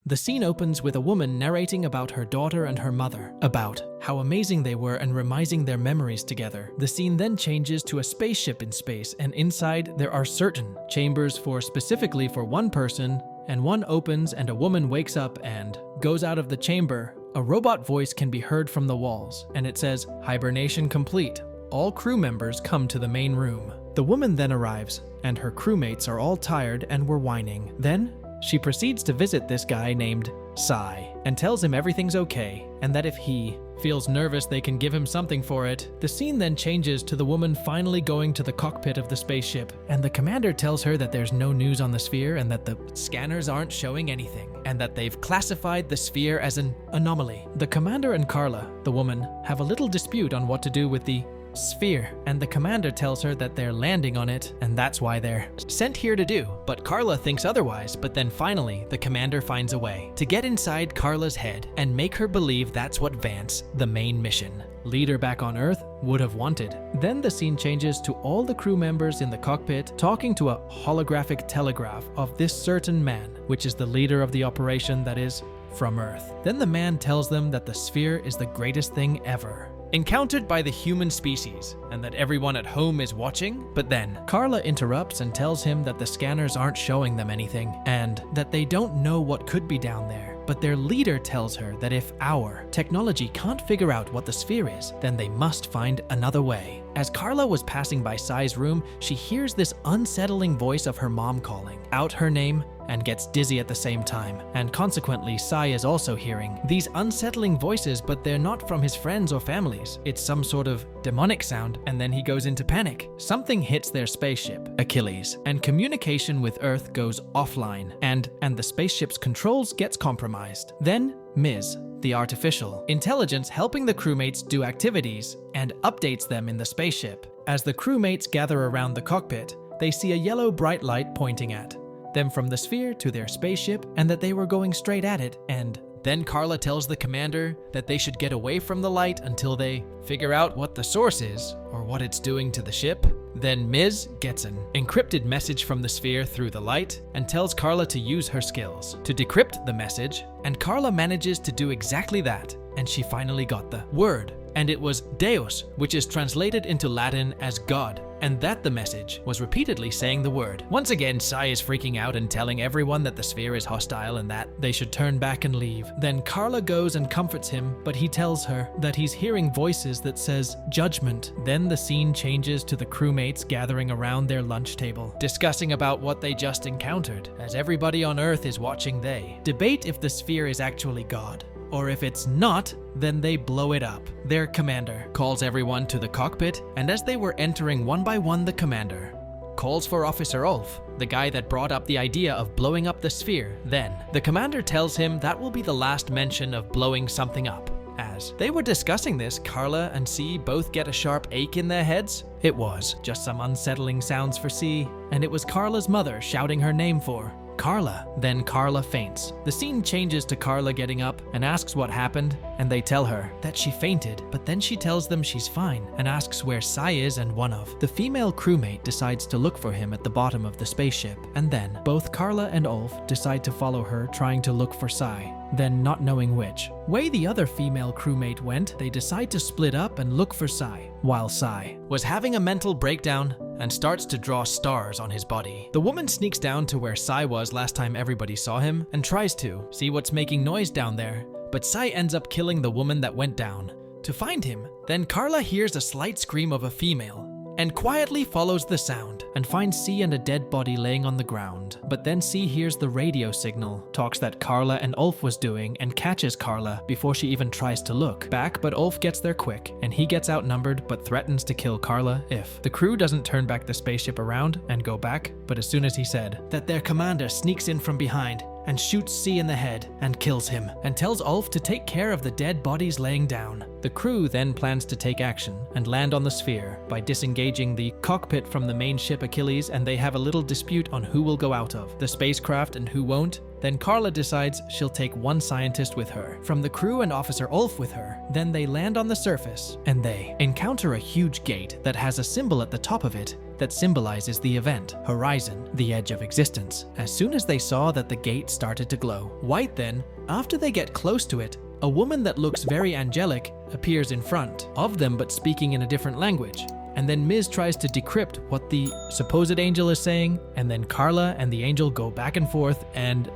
The scene opens with a woman narrating about her daughter and her mother, about how amazing they were and remising their memories together. The scene then changes to a spaceship in space, and inside there are certain chambers specifically for one person, and one opens and a woman wakes up and goes out of the chamber. A robot voice can be heard from the walls, and it says, "Hibernation complete. All crew members come to the main room." The woman then arrives, and her crewmates are all tired and were whining. Then she proceeds to visit this guy named Sai and tells him everything's okay and that if he feels nervous they can give him something for it. The scene then changes to the woman finally going to the cockpit of the spaceship, and the commander tells her that there's no news on the sphere and that the scanners aren't showing anything and that they've classified the sphere as an anomaly. The commander and Carla, the woman, have a little dispute on what to do with the sphere, and the commander tells her that they're landing on it and that's why they're sent here to do, but Carla thinks otherwise. But then finally the commander finds a way to get inside Carla's head and make her believe that's what Vance, the main mission leader back on Earth, would have wanted. Then the scene changes to all the crew members in the cockpit talking to a holographic telegraph of this certain man, which is the leader of the operation that is from Earth. Then the man tells them that the sphere is the greatest thing ever encountered by the human species, and that everyone at home is watching. But then Carla interrupts and tells him that the scanners aren't showing them anything, and that they don't know what could be down there. But their leader tells her that if our technology can't figure out what the sphere is, then they must find another way. As Carla was passing by Sai's room, she hears this unsettling voice of her mom calling out her name and gets dizzy at the same time. And consequently, Sai is also hearing these unsettling voices, but they're not from his friends or families. It's some sort of demonic sound, and then he goes into panic. Something hits their spaceship, Achilles, and communication with Earth goes offline, and the spaceship's controls gets compromised. Then Ms., the artificial intelligence, helping the crewmates do activities and updates them in the spaceship. As the crewmates gather around the cockpit, they see a yellow bright light pointing at them from the sphere to their spaceship, and that they were going straight at it. And then Carla tells the commander that they should get away from the light until they figure out what the source is or what it's doing to the ship. Then Ms. gets an encrypted message from the sphere through the light and tells Carla to use her skills to decrypt the message, and Carla manages to do exactly that, and she finally got the word, and it was Deus, which is translated into Latin as God, and that the message was repeatedly saying the word. Once again, Sai is freaking out and telling everyone that the sphere is hostile and that they should turn back and leave. Then Carla goes and comforts him, but he tells her that he's hearing voices that says judgment. Then the scene changes to the crewmates gathering around their lunch table, discussing about what they just encountered. As everybody on Earth is watching, they debate if the sphere is actually God, or if it's not, then they blow it up. Their commander calls everyone to the cockpit, and as they were entering one by one, the commander calls for Officer Ulf, the guy that brought up the idea of blowing up the sphere. Then the commander tells him that will be the last mention of blowing something up. As they were discussing this, Carla and C both get a sharp ache in their heads. It was just some unsettling sounds for C, and it was Carla's mother shouting her name for Carla. Then Carla faints. The scene changes to Carla getting up and asks what happened, and they tell her that she fainted, but then she tells them she's fine and asks where Sai is, and one of the female crewmate decides to look for him at the bottom of the spaceship. And then both Carla and Ulf decide to follow her, trying to look for Sai. Then, not knowing which way the other female crewmate went, they decide to split up and look for Sai, while Sai was having a mental breakdown and starts to draw stars on his body. The woman sneaks down to where Sai was last time everybody saw him and tries to see what's making noise down there, but Sai ends up killing the woman that went down to find him. Then Carla hears a slight scream of a female and quietly follows the sound and finds C and a dead body laying on the ground. But then C hears the radio signal talks that Carla and Ulf was doing and catches Carla before she even tries to look back, but Ulf gets there quick and he gets outnumbered but threatens to kill Carla if the crew doesn't turn back the spaceship around and go back. But as soon as he said that, their commander sneaks in from behind and shoots C in the head and kills him, and tells Ulf to take care of the dead bodies laying down. The The crew then plans to take action and land on the sphere by disengaging the cockpit from the main ship Achilles, and they have a little dispute on who will go out of the spacecraft and who won't. Then Carla decides she'll take one scientist with her from the crew and Officer Ulf with her. Then they land on the surface and they encounter a huge gate that has a symbol at the top of it that symbolizes the event, horizon, the edge of existence. As soon as they saw that the gate started to glow white, then, after they get close to it, a woman that looks very angelic appears in front of them but speaking in a different language. And then Ms. tries to decrypt what the supposed angel is saying, and then Carla and the angel go back and forth and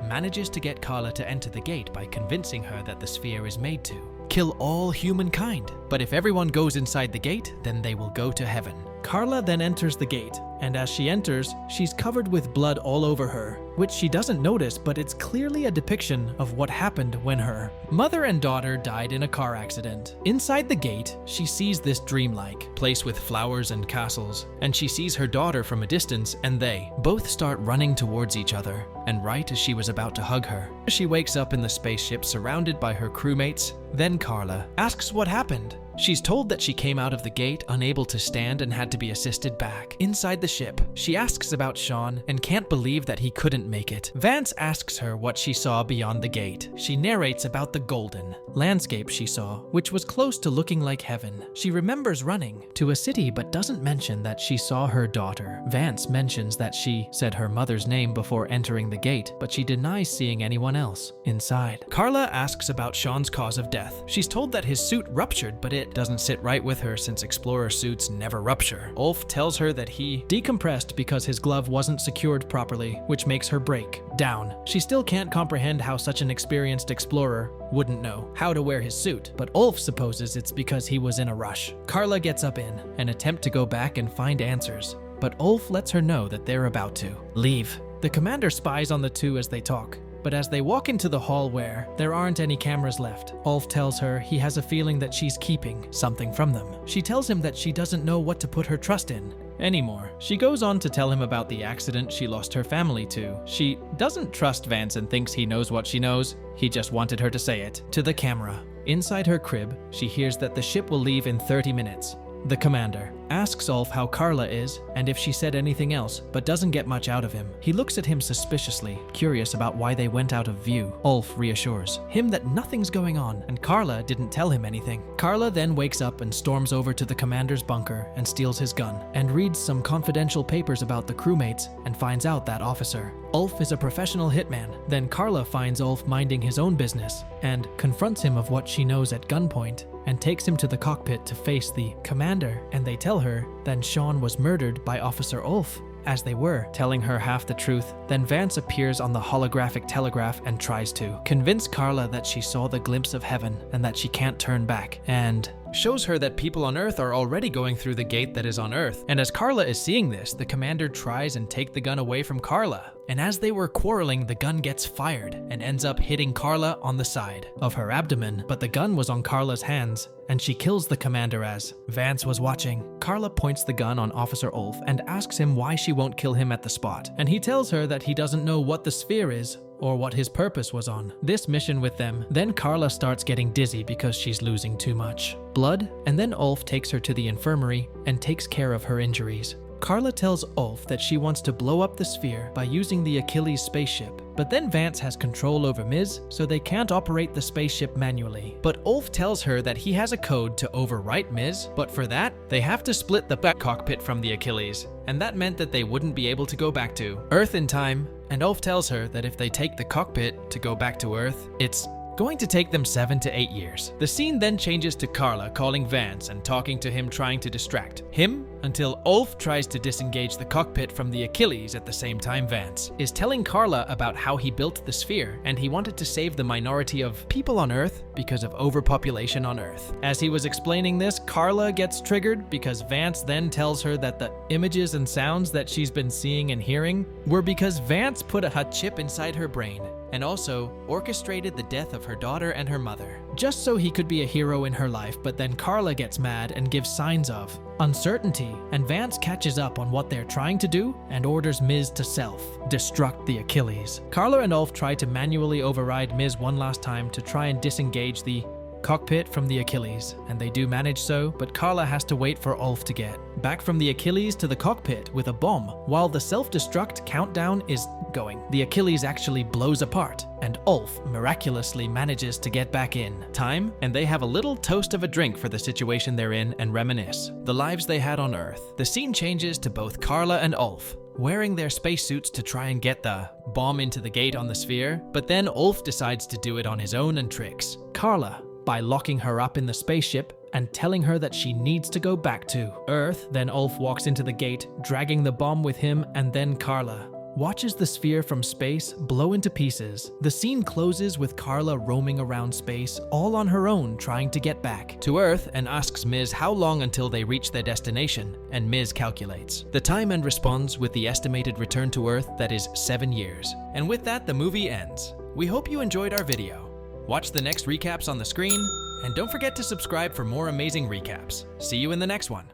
manages to get Carla to enter the gate by convincing her that the sphere is made to kill all humankind. But if everyone goes inside the gate, then they will go to heaven. Carla then enters the gate, and as she enters, she's covered with blood all over her, which she doesn't notice, but it's clearly a depiction of what happened when her mother and daughter died in a car accident. Inside the gate, she sees this dreamlike place with flowers and castles, and she sees her daughter from a distance, and they both start running towards each other. And right as she was about to hug her, she wakes up in the spaceship surrounded by her crewmates. Then Carla asks what happened. She's told that she came out of the gate unable to stand and had to be assisted back. Inside the ship, she asks about Sean and can't believe that he couldn't make it. Vance asks her what she saw beyond the gate. She narrates about the golden landscape she saw, which was close to looking like heaven. She remembers running to a city but doesn't mention that she saw her daughter. Vance mentions that she said her mother's name before entering the gate, but she denies seeing anyone else inside. Carla asks about Sean's cause of death. She's told that his suit ruptured, but it doesn't sit right with her since explorer suits never rupture. Ulf tells her that he decompressed because his glove wasn't secured properly, which makes her break down. She still can't comprehend how such an experienced explorer wouldn't know how to wear his suit, but Ulf supposes it's because he was in a rush. Carla gets up in an attempt to go back and find answers, but Ulf lets her know that they're about to leave. The commander spies on the two as they talk, but as they walk into the hall where there aren't any cameras left, Ulf tells her he has a feeling that she's keeping something from them. She tells him that she doesn't know what to put her trust in anymore. She goes on to tell him about the accident she lost her family to. She doesn't trust Vance and thinks he knows what she knows. He just wanted her to say it to the camera. Inside her crib, she hears that the ship will leave in 30 minutes. The commander asks Ulf how Carla is and if she said anything else, but doesn't get much out of him. He looks at him suspiciously, curious about why they went out of view. Ulf reassures him that nothing's going on and Carla didn't tell him anything. Carla then wakes up and storms over to the commander's bunker and steals his gun and reads some confidential papers about the crewmates and finds out that officer Ulf is a professional hitman. Then Carla finds Ulf minding his own business and confronts him of what she knows at gunpoint and takes him to the cockpit to face the commander, and they tell her that Sean was murdered by Officer Ulf. As they were telling her half the truth, then Vance appears on the holographic telegraph and tries to convince Carla that she saw the glimpse of heaven and that she can't turn back, and shows her that people on Earth are already going through the gate that is on Earth. And as Carla is seeing this, the commander tries and take the gun away from Carla. And as they were quarreling, the gun gets fired and ends up hitting Carla on the side of her abdomen, but the gun was on Carla's hands, and she kills the commander as Vance was watching. Carla points the gun on Officer Ulf and asks him why she won't kill him at the spot, and he tells her that he doesn't know what the sphere is or what his purpose was on this mission with them. Then Carla starts getting dizzy because she's losing too much blood, and then Ulf takes her to the infirmary and takes care of her injuries. Carla tells Ulf that she wants to blow up the sphere by using the Achilles spaceship, but then Vance has control over Ms, so they can't operate the spaceship manually. But Ulf tells her that he has a code to overwrite Ms, but for that, they have to split the back cockpit from the Achilles, and that meant that they wouldn't be able to go back to Earth in time. And Ulf tells her that if they take the cockpit to go back to Earth, it's going to take them 7 to 8 years. The scene then changes to Carla calling Vance and talking to him, trying to distract him until Ulf tries to disengage the cockpit from the Achilles. At the same time, Vance is telling Carla about how he built the sphere and he wanted to save the minority of people on Earth because of overpopulation on Earth. As he was explaining this, Carla gets triggered because Vance then tells her that the images and sounds that she's been seeing and hearing were because Vance put a chip inside her brain and also orchestrated the death of her daughter and her mother, just so he could be a hero in her life. But then Carla gets mad and gives signs of uncertainty, and Vance catches up on what they're trying to do and orders Ms to self-destruct the Achilles. Carla and Ulf try to manually override Ms one last time to try and disengage the cockpit from the Achilles, and they do manage so, but Carla has to wait for Ulf to get back from the Achilles to the cockpit with a bomb. While the self-destruct countdown is going, the Achilles actually blows apart, and Ulf miraculously manages to get back in time, and they have a little toast of a drink for the situation they're in and reminisce the lives they had on Earth. The scene changes to both Carla and Ulf wearing their spacesuits to try and get the bomb into the gate on the sphere, but then Ulf decides to do it on his own and tricks Carla by locking her up in the spaceship and telling her that she needs to go back to Earth. Then Ulf walks into the gate, dragging the bomb with him, and then Carla watches the sphere from space blow into pieces. The scene closes with Carla roaming around space all on her own, trying to get back to Earth, and asks Ms. how long until they reach their destination, and Ms. calculates the time and responds with the estimated return to Earth that is 7 years. And with that, the movie ends. We hope you enjoyed our video. Watch the next recaps on the screen, and don't forget to subscribe for more amazing recaps. See you in the next one.